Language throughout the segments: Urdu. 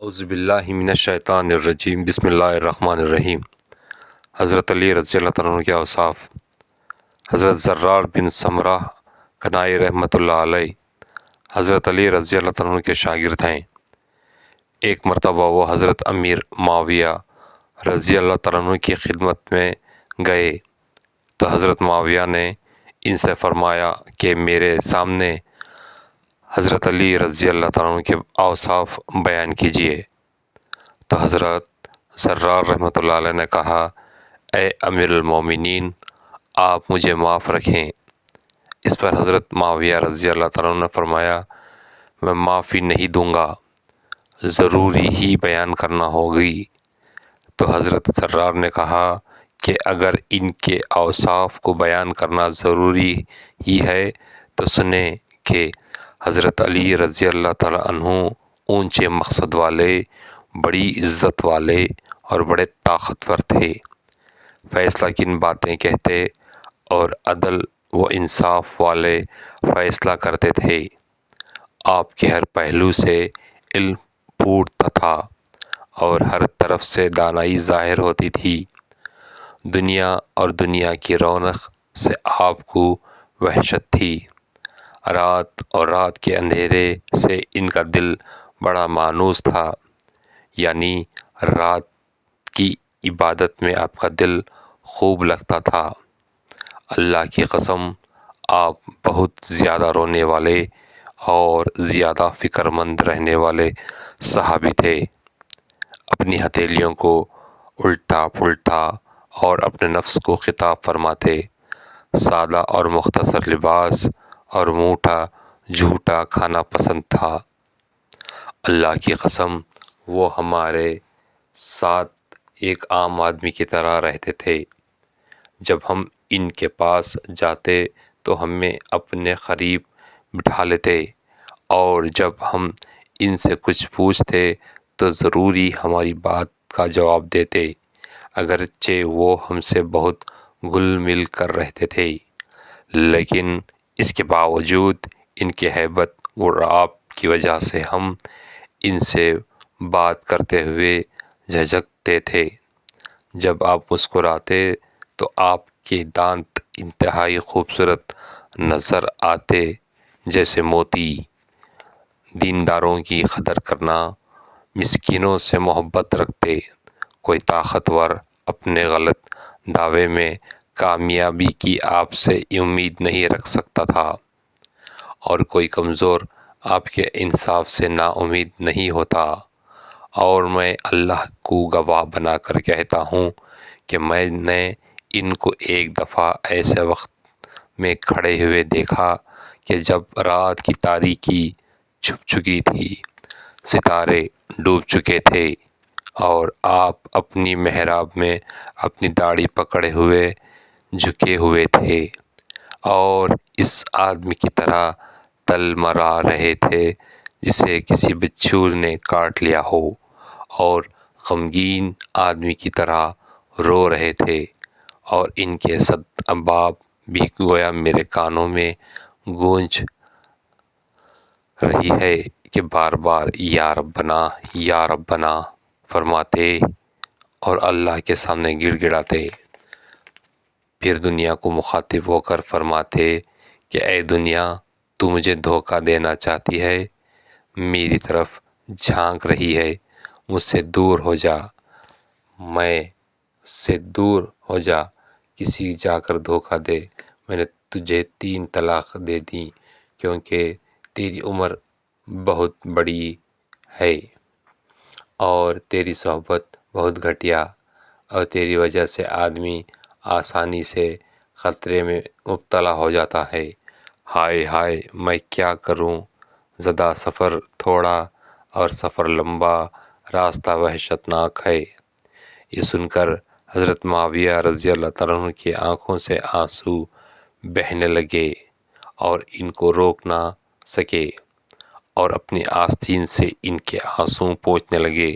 اعوذ باللہ من الشیطان الرجیم بسم اللہ الرحمن الرحیم۔ حضرت علی رضی اللہ تعالیٰ عنہ کے اوصاف۔ حضرت زرار بن سمرہ کنائی رحمۃ اللہ علیہ حضرت علی رضی اللہ تعالیٰ عنہ کے شاگرد ہیں۔ ایک مرتبہ وہ حضرت امیر معاویہ رضی اللہ تعالیٰ عنہ کی خدمت میں گئے تو حضرت معاویہ نے ان سے فرمایا کہ میرے سامنے حضرت علی رضی اللہ تعالیٰ عنہ کے اوصاف بیان کیجیے۔ تو حضرت زرار رحمۃ اللہ علیہ نے کہا، اے امیر المومنین، آپ مجھے معاف رکھیں۔ اس پر حضرت معاویہ رضی اللہ تعالیٰ عنہ نے فرمایا، میں معافی نہیں دوں گا، ضروری ہی بیان کرنا ہوگی۔ تو حضرت زرار نے کہا کہ اگر ان کے اوصاف کو بیان کرنا ضروری ہی ہے تو سنیں کہ حضرت علی رضی اللہ تعالیٰ عنہ اونچے مقصد والے، بڑی عزت والے اور بڑے طاقتور تھے۔ فیصلہ کن باتیں کہتے اور عدل و انصاف والے فیصلہ کرتے تھے۔ آپ کے ہر پہلو سے علم پھوٹتا تھا اور ہر طرف سے دانائی ظاہر ہوتی تھی۔ دنیا اور دنیا کی رونق سے آپ کو وحشت تھی۔ رات اور رات کے اندھیرے سے ان کا دل بڑا مانوس تھا، یعنی رات کی عبادت میں آپ کا دل خوب لگتا تھا۔ اللہ کی قسم، آپ بہت زیادہ رونے والے اور زیادہ فکر مند رہنے والے صحابی تھے۔ اپنی ہتھیلیوں کو الٹا پلٹا اور اپنے نفس کو خطاب فرماتے۔ سادہ اور مختصر لباس اور موٹا جھوٹا کھانا پسند تھا۔ اللہ کی قسم، وہ ہمارے ساتھ ایک عام آدمی کی طرح رہتے تھے۔ جب ہم ان کے پاس جاتے تو ہمیں اپنے قریب بٹھا لیتے اور جب ہم ان سے کچھ پوچھتے تو ضروری ہماری بات کا جواب دیتے، اگرچہ وہ ہم سے بہت گھل مل کر رہتے تھے، لیکن اس کے باوجود ان کی ہیبت و رعب کی وجہ سے ہم ان سے بات کرتے ہوئے جھجکتے تھے۔ جب آپ مسکراتے تو آپ کے دانت انتہائی خوبصورت نظر آتے جیسے موتی۔ دینداروں کی قدر کرنا، مسکینوں سے محبت رکھتے۔ کوئی طاقتور اپنے غلط دعوے میں کامیابی کی آپ سے امید نہیں رکھ سکتا تھا اور کوئی کمزور آپ کے انصاف سے نا امید نہیں ہوتا۔ اور میں اللہ کو گواہ بنا کر کہتا ہوں کہ میں نے ان کو ایک دفعہ ایسے وقت میں کھڑے ہوئے دیکھا کہ جب رات کی تاریکی چھپ چکی تھی، ستارے ڈوب چکے تھے اور آپ اپنی محراب میں اپنی داڑھی پکڑے ہوئے جھکے ہوئے تھے اور اس آدمی کی طرح تل مرا رہے تھے جسے کسی بچھو نے کاٹ لیا ہو، اور غمگین آدمی کی طرح رو رہے تھے، اور ان کے صد ابواب بھی گویا میرے کانوں میں گونج رہی ہے کہ بار بار یا ربنا یا ربنا فرماتے اور اللہ کے سامنے گڑ گڑاتے۔ پھر دنیا کو مخاطب ہو کر فرماتے کہ اے دنیا، تو مجھے دھوکہ دینا چاہتی ہے، میری طرف جھانک رہی ہے، مجھ سے دور ہو جا، میں سے دور ہو جا، کسی جا کر دھوکہ دے، میں نے تجھے 3 طلاق دے دی کیونکہ تیری عمر بہت بڑی ہے اور تیری صحبت بہت گھٹیا اور تیری وجہ سے آدمی آسانی سے خطرے میں مبتلا ہو جاتا ہے۔ ہائے ہائے، میں کیا کروں، زدہ سفر تھوڑا اور سفر لمبا، راستہ وحشتناک ہے۔ یہ سن کر حضرت معاویہ رضی اللہ تعالیٰ عنہ کی آنکھوں سے آنسو بہنے لگے اور ان کو روک نہ سکے اور اپنی آستین سے ان کے آنسو پونچھنے لگے،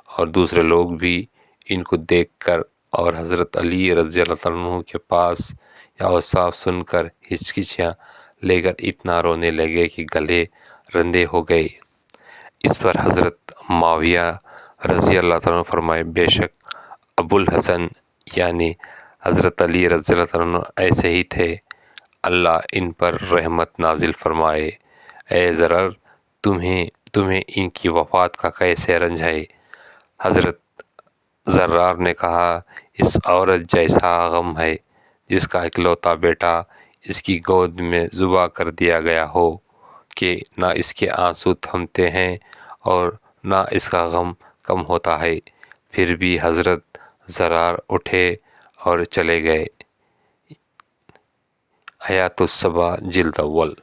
اور دوسرے لوگ بھی ان کو دیکھ کر اور حضرت علی رضی اللہ تعالیٰ عنہ کے پاس یا اوصاف سن کر ہچکچیاں لے کر اتنا رونے لگے کہ گلے رندے ہو گئے۔ اس پر حضرت معاویہ رضی اللہ تعالیٰ فرمائے بے شک ابوالحسن یعنی حضرت علی رضی اللہ تعالیٰ ایسے ہی تھے، اللہ ان پر رحمت نازل فرمائے۔ اے زرر تمہیں ان کی وفات کا کیسے رنج ہے؟ حضرت زرار نے کہا اس عورت جیسا غم ہے جس کا اکلوتا بیٹا اس کی گود میں ذبح کر دیا گیا ہو کہ نہ اس کے آنسو تھمتے ہیں اور نہ اس کا غم کم ہوتا ہے۔ پھر بھی حضرت زرار اٹھے اور چلے گئے۔ آیات السبا جلد اول۔